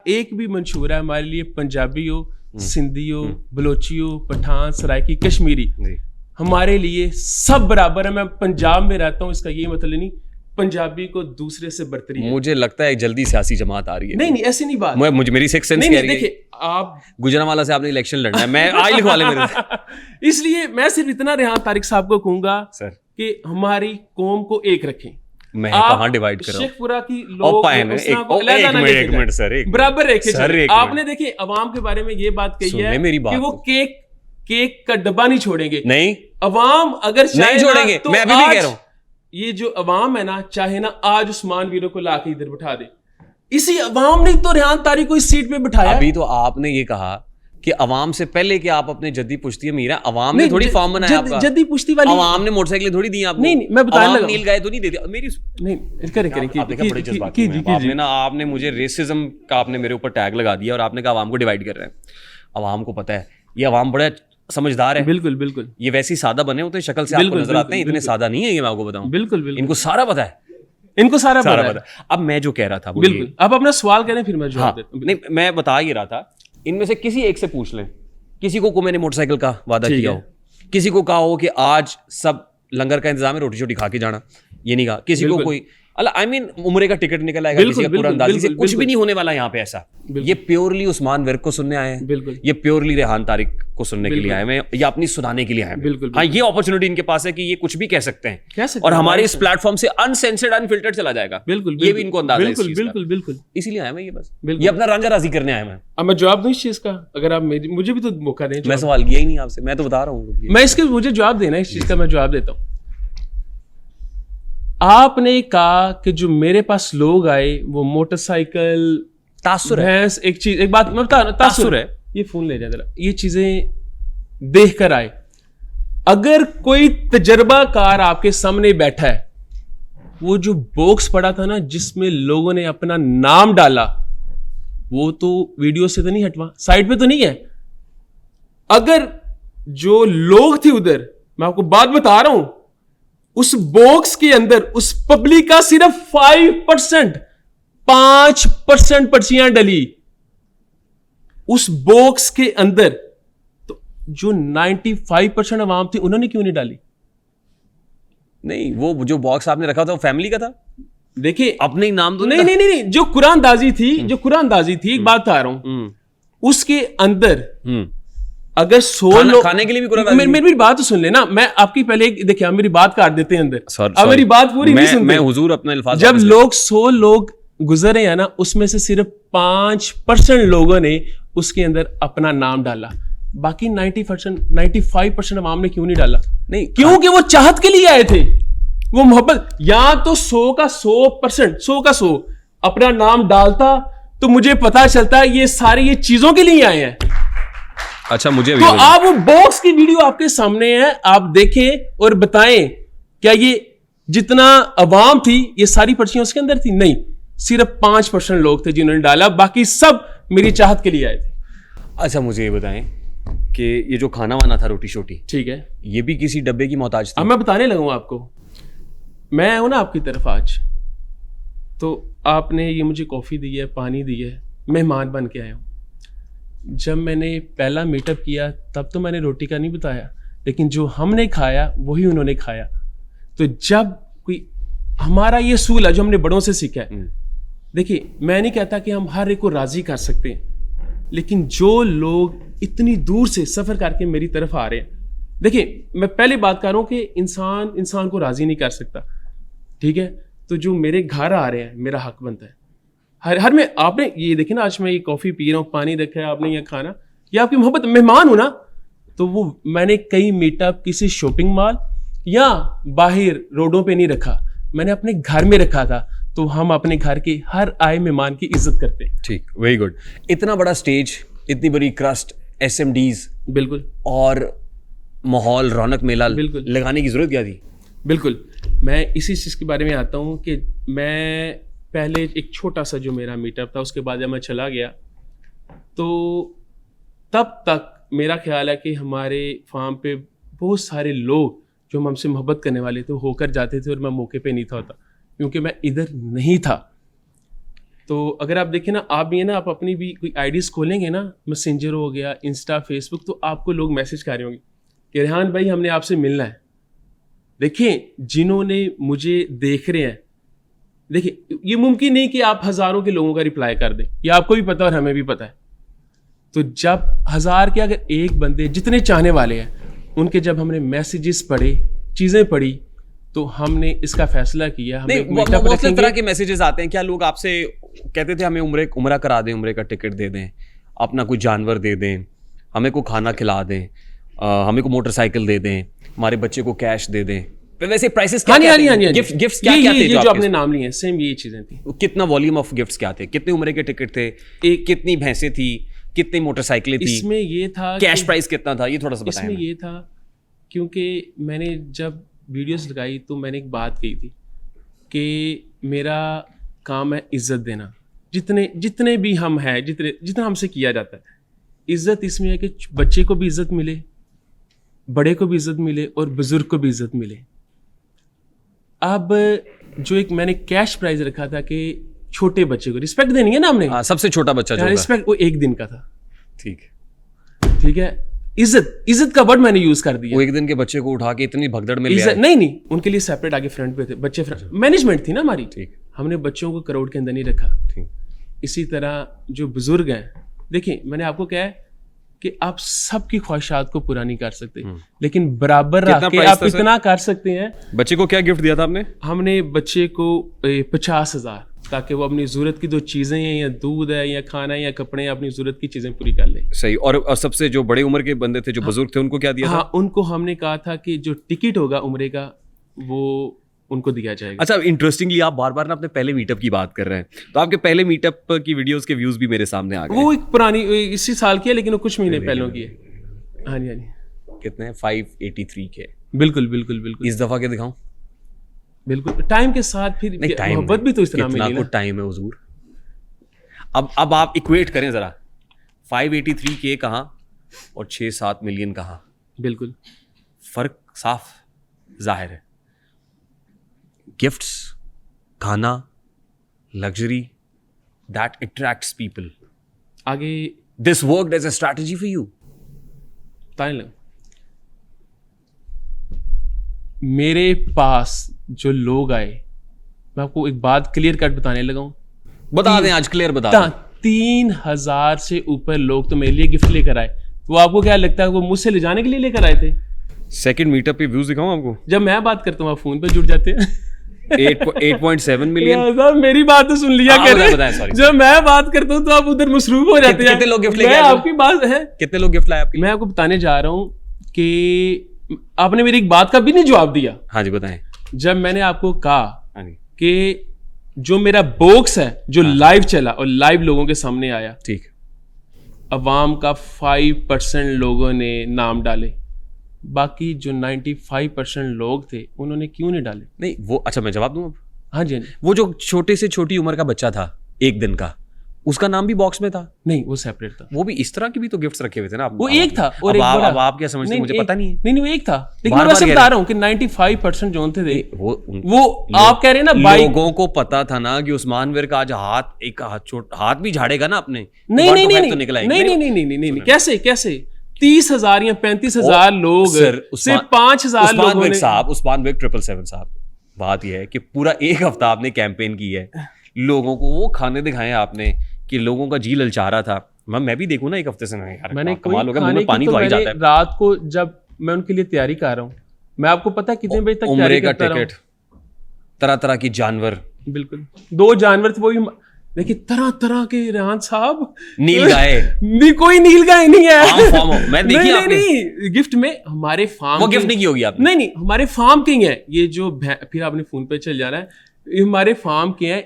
एक भी मंशूरा हमारे लिए पंजाबी हो, सिंधी हो, बलोची हो, पठान, सराइकी, कश्मीरी, हमारे लिए सब बराबर है। मैं पंजाब में रहता हूँ, इसका ये मतलब नहीं पंजाबी को दूसरे से बरतरी है। मुझे लगता है जल्दी सियासी जमात आ रही है। नहीं ऐसी नहीं बात। मुझे मेरी सिक्स सेंस कह रही है। देखिए आप गुजरांवाला से आपने इलेक्शन लड़ना है, मैं आज लिखवा ले मेरे से। इसलिए मैं सिर्फ इतना रेहान तारिक साहब को कहूंगा सर कि हमारी कौम को एक रखें। मैं कहां डिवाइड कर रहा हूं? शेखपुरा की लोग एक मिनट सर, बराबर रखे। आपने देखिए अवाम के बारे में ये बात कही है कि वो केक का डब्बा नहीं छोड़ेंगे। नहीं, अवाम अगर नहीं छोड़ेंगे, तो मैं अभी भी कह रहा हूं। ये जो अवाम है ना, चाहे ना आज उस्मान वीरों को लाके इधर बिठा दे, इसी अवाम ने तो रेहान तारिक को इस सीट पे बिठाया। अभी तो आपने ये कहा कि अवाम से पहले कि आप अपने जद्दी पुश्ती अमीर है, अवाम ने थोड़ी फॉर्म बनाया आपका। जद्दी पुश्ती वाली अवाम ने मोटरसाइकिल थोड़ी दी आपको। नहीं मैं बताने लगा, नील गाय तो नहीं देती मेरी। नहीं करें आपने मुझे रेसिज्म का आपने मेरे ऊपर टैग लगा दिया और आपने कहा अवाम को डिवाइड कर रहे हैं। अवाम को पता है ये अवाम बड़ा समझदार है। बिल्कुल बिल्कुल, ये वैसे ही सादा बने होते हैं, शक्ल से आपको नजर आते हैं, इतने सादा नहीं है ये, मैं आपको बताऊं। बिल्कुल इनको सारा पता है, इनको सारा पता है। अब मैं जो कह रहा था, बिल्कुल आप अपना सवाल करें फिर मैं जवाब देता हूं। नहीं मैं बता ही रहा था, इनमें से किसी एक से पूछ लें, किसी को मैंने मोटरसाइकिल का वादा किया हो, किसी को कहा हो कि आज सब लंगर का इंतजाम है, रोटी छोटी खा के जाना, ये नहीं कहा। किसी को कोई उम्रे का टिकट निकल आएगा, किसी का पूरा अंदाजी से कुछ भी नहीं होने वाला यहाँ पे ऐसा। ये प्योरली उस्मान विर्क को सुनने आए हैं, ये प्योरली रेहान तारिक को सुनने के लिए आए हैं, या अपनी सुनाने के लिए आए हैं। हाँ, ये अपॉर्चुनिटी इनके पास है कि ये कुछ भी कह सकते हैं और हमारे इस प्लेटफॉर्म से अनसेंसर्ड अनफिल्टर्ड चला जाएगा। बिल्कुल, ये भी इनको अंदाजा है इस चीज का। बिल्कुल बिल्कुल, इसीलिए आया मैं, ये बस ये अपना रंजा राजी करने आया मैं। अब मैं जवाब दूं इस चीज का? अगर आप मुझे भी तो मौका दें। मैं सवाल किया ही नहीं आपसे, मैं तो बता रहा हूँ, मैं इसके मुझे जवाब देना इस चीज का, मैं जवाब देता हूँ। आपने कहा कि जो मेरे पास लोग आए वो मोटरसाइकिल, तासुर भैंस, एक बात मैं बता रहा, तासुर है, ये फोन ले जाए जरा, ये चीजें देख कर आए। अगर कोई तजर्बाकार आपके सामने बैठा है, वो जो बॉक्स पड़ा था ना जिसमें लोगों ने अपना नाम डाला, वो तो वीडियो से तो नहीं हटवा, साइड पे तो नहीं है। अगर जो लोग थे उधर, मैं आपको बात बता रहा हूं, उस बॉक्स के अंदर उस पब्लिक का सिर्फ 5% पर्चियां डली उस बॉक्स के अंदर, तो जो 95% अवाम थी उन्होंने क्यों नहीं डाली? नहीं, वो जो बॉक्स आपने रखा था वो फैमिली का था। देखिए अपने ही नाम तो नहीं, जो कुरानदाजी थी, एक बात बता रहा हूं, उसके अंदर अगर 100 लोग खाने के लिए भी मेरी बात तो सुन लेना। मैं आपकी पहले देखिए, आप मेरी बात काट देते हैं अंदर, अब मेरी बात पूरी नहीं सुनते। मैं हुजूर अपने अल्फाज, जब लोग 100 लोग गुजरे हैं ना, उसमें से सिर्फ 5% लोगों ने उसके अंदर अपना नाम डाला, बाकी 95% अवाम ने क्यों नहीं डाला? नहीं, क्योंकि वो चाहत के लिए आए थे, वो मोहब्बत। या तो 100 का 100 अपना नाम डालता तो मुझे पता चलता ये सारी ये चीजों के लिए आए हैं। अच्छा, मुझे तो आप वो बॉक्स की वीडियो आपके सामने है, आप देखें और बताएं क्या ये जितना अवाम थी ये सारी पर्चियां उसके अंदर थी? नहीं, सिर्फ 5% लोग थे जिन्होंने डाला, बाकी सब मेरी चाहत के लिए आए थे। अच्छा, मुझे ये बताएं कि ये जो खाना वाना था, रोटी शोटी, ठीक है, ये भी किसी डब्बे की मोहताज थी? अब मैं बताने लगूंगा आपको। मैं हूं ना आपकी तरफ आज, तो आपने ये मुझे कॉफी दी है, पानी दी है, मेहमान बन के आया हूं। जब मैंने पहला मीटअप किया तब तो मैंने रोटी का नहीं बताया, लेकिन जो हमने खाया वही उन्होंने खाया। तो जब कोई हमारा ये सूल है जो हमने बड़ों से सीखा है, देखिए मैं नहीं कहता कि हम हर एक को राजी कर सकते हैं, लेकिन जो लोग इतनी दूर से सफर करके मेरी तरफ आ रहे हैं, देखिए मैं पहले बात कर रहा हूं कि इंसान को राजी नहीं कर सकता, ठीक है? तो जो मेरे घर आ रहे हैं, मेरा हक बनता है हर में। आपने ये देखिए ना, आज मैं ये कॉफी पी रहा हूँ, पानी रखा है, आपने ये खाना, ये आपकी मोहब्बत, मेहमान हो ना। तो वो मैंने कई मीटअप किसी शॉपिंग मॉल या बाहर रोडों पे नहीं रखा, मैंने अपने घर में रखा था। तो हम अपने घर के हर आए मेहमान की इज्जत करते हैं। ठीक, वेरी गुड। इतना बड़ा स्टेज, इतनी बड़ी क्रस्ट, SMDs, बिल्कुल, और माहौल, रौनक मेला बिल्कुल लगाने की जरूरत क्या थी? बिल्कुल, मैं इसी चीज के बारे में आता हूँ कि मैं पहले एक छोटा सा जो मेरा मीटअप था, उसके बाद जब मैं चला गया तो तब तक मेरा ख्याल है कि हमारे फार्म पे बहुत सारे लोग जो हमसे मोहब्बत करने वाले थे होकर जाते थे, और मैं मौके पे नहीं था होता क्योंकि मैं इधर नहीं था। तो अगर आप देखें ना, आप भी है ना, आप अपनी भी कोई आईडीज खोलेंगे ना, मैसेंजर हो गया, इंस्टा, फेसबुक, तो आपको लोग मैसेज कर रहे होंगे कि रेहान भाई हमने आपसे मिलना है। देखिए जिन्होंने मुझे देख रहे हैं, देखिए ये मुमकिन नहीं कि आप हज़ारों के लोगों का रिप्लाई कर दें, ये आपको भी पता और हमें भी पता है। तो जब 1000 के अगर एक बंदे जितने चाहने वाले हैं, उनके जब हमने मैसेजेस पढ़े, चीज़ें पढ़ी, तो हमने इसका फैसला किया। नहीं, बहुत से तरह के मैसेजेस आते हैं। क्या लोग आपसे कहते थे हमें उम्रा करा दें, उम्रे का टिकट दे दें, अपना कोई जानवर दे दें, हमें को खाना खिला दें, हमें को मोटरसाइकिल दे दें, हमारे बच्चे को कैश दे दें। वैसे प्राइसेस क्या थे? गिफ्ट्स क्या थे? ये जो आपने नाम लिए हैं, सेम ये चीजें थी। कितना वॉल्यूम ऑफ गिफ्ट्स क्या थे? कितने उम्रे के टिकट थे? कितनी भैंसें थी? कितनी मोटरसाइकिलें थी? इसमें ये था कैश प्राइस कितना था, ये थोड़ा सा बताएं। इसमें ये था क्योंकि मैंने जब वीडियोस लगाई तो मैंने एक बात कही थी कि मेरा काम है इज्जत देना। जितने भी हम हैं, जितना हमसे किया जाता है, इज्जत इसमें है कि बच्चे को भी इज्जत मिले, बड़े को भी इज्जत मिले और बुजुर्ग को भी इज्जत मिले। अब जो एक मैंने कैश प्राइस रखा था कि छोटे बच्चे को रिस्पेक्ट देनी है ना हमने, सबसे छोटा बच्चा जो रिस्पेक्ट, वो 1 दिन का था। ठीक है, इज्जत का वर्ड मैंने यूज कर दिया। वो 1 दिन के बच्चे को उठा के इतनी भगदड़ में ले आए। नहीं, उनके लिए सेपरेट आगे फ्रंट पे थे बच्चे, मैनेजमेंट थी ना हमारी। ठीक, हमने बच्चों को करोड़ के अंदर नहीं रखा। ठीक। इसी तरह जो बुजुर्ग हैं, देखिए मैंने आपको कहा है कि आप सबकी ख्वाहिशात को पूरा नहीं कर सकते, लेकिन बराबर रख के आप इतना कर सकते हैं। बच्चे को क्या गिफ्ट दिया था आपने? हमने बच्चे को 50,000, ताकि वो अपनी जरूरत की जो चीजें हैं, या दूध है या खाना है या कपड़े हैं, अपनी जरूरत की चीजें पूरी कर ले। सही। और सबसे जो बड़े उम्र के बंदे थे, जो बुजुर्ग थे, उनको क्या दिया था? उनको हमने कहा था कि जो टिकट होगा उम्रे का, वो उनको दिया जाएगा। अच्छा, इंटरेस्टिंगली आप बार बार ना अपने पहले मीटअप की बात कर रहे हैं, तो आपके पहले मीटअप की वीडियोस के व्यूज भी मेरे सामने आ गए। वो एक पुरानी इसी साल की है, लेकिन वो कुछ महीने पहले की है। हाँ जी। कितने हैं? 583 के। बिल्कुल। इस दफा के दिखाऊं? बिल्कुल, टाइम के साथ फिर मोहब्बत भी तो इस तरह मिली ना। टाइम है हुजूर। अब आप इक्वेट करें जरा, 583 के कहाँ और 6-7 मिलियन कहाँ? बिल्कुल फर्क साफ जाहिर है। गिफ्ट्स, खाना, लग्जरी, दैट अट्रैक्ट्स पीपल। आगे this worked as a strategy for you? मेरे पास जो लोग आए, मैं आपको एक बात क्लियर कट बताने लगा हूं। बता दें, आज क्लियर बता दें। 3000 से ऊपर लोग तो मेरे लिए गिफ्ट लेकर आए। तो आपको क्या लगता है वो मुझसे ले जाने के लिए लेकर आए थे? सेकंड मीटअप पे व्यूज दिखाऊं आपको? जब मैं बात करता हूँ आप फोन पे जुड़ जाते हैं। 8.7 मिलियन। मेरी बात तो सुन लिया कर। जब मैं बात करता हूँ तो आप उधर मसरूफ हो जाते हैं। कितने लोग गिफ्ट लेके आए? आपकी बात है, कितने लोग गिफ्ट लाए आपके? मैं आपको बताने जा रहा हूँ कि आपने मेरी एक बात का भी नहीं जवाब दिया। हाँ जी, बताएं। जब मैंने आपको कहा कि जो मेरा बॉक्स है जो लाइव चला और लाइव लोगों के सामने आया, ठीक, अवाम का 5% लोगों ने नाम डाले, बाकी जो 95% लोग थे उन्होंने क्यों नहीं डाले? नहीं वो, अच्छा मैं जवाब दूं अब? हाँ जी। वो जो छोटे से छोटी उम्र का बच्चा था 1 दिन का, उसका नाम भी बॉक्स में था? नहीं, वो सेपरेट था। वो भी इस तरह की भी तो गिफ्ट्स रखे हुए थे ना। वो एक था और अब आप क्या समझते हैं? मुझे पता नहीं है। नहीं वो एक था, लेकिन मैं बस बता रहा हूँ कि 95% जो थे वो आप कह रहे हैं ना, लोगों को पता था ना कि उस्मान वीर का आज हाथ भी झाड़ेगा ना अपने। नहीं, कैसे 30,000 या 35,000 लोग सिर्फ 5,000 लोगों ने। उस्मान बेग 777 साहब, बात यह है कि पूरा एक हफ्ता आपने कैंपेन की है, लोगों को वो खाने दिखाए आपने कि लोगों का जी ललचा रहा था। मैं भी देखूं ना, एक हफ्ते से मैंने कमाल हो गया, मुंह में पानी तो आ ही जाता है। रात को जब मैं उनके लिए तैयारी कर रहा हूँ, मैं आपको पता है कितने बजे तक तैयारी करता रहा हूं? टिकट, तरह तरह की जानवर। बिल्कुल, 2 जानवर थे वो भी, देखिए तरह तरह के। रेहान साहब, नील गाय नहीं, कोई नील गाय नहीं है। मैं देखी नहीं, गिफ्ट में हमारे फार्म, वो गिफ्ट नहीं की होगी आपने? नहीं, हमारे फार्म के हैं ये जो, फिर आपने फोन पे चल जाना है, ये हमारे फार्म के हैं।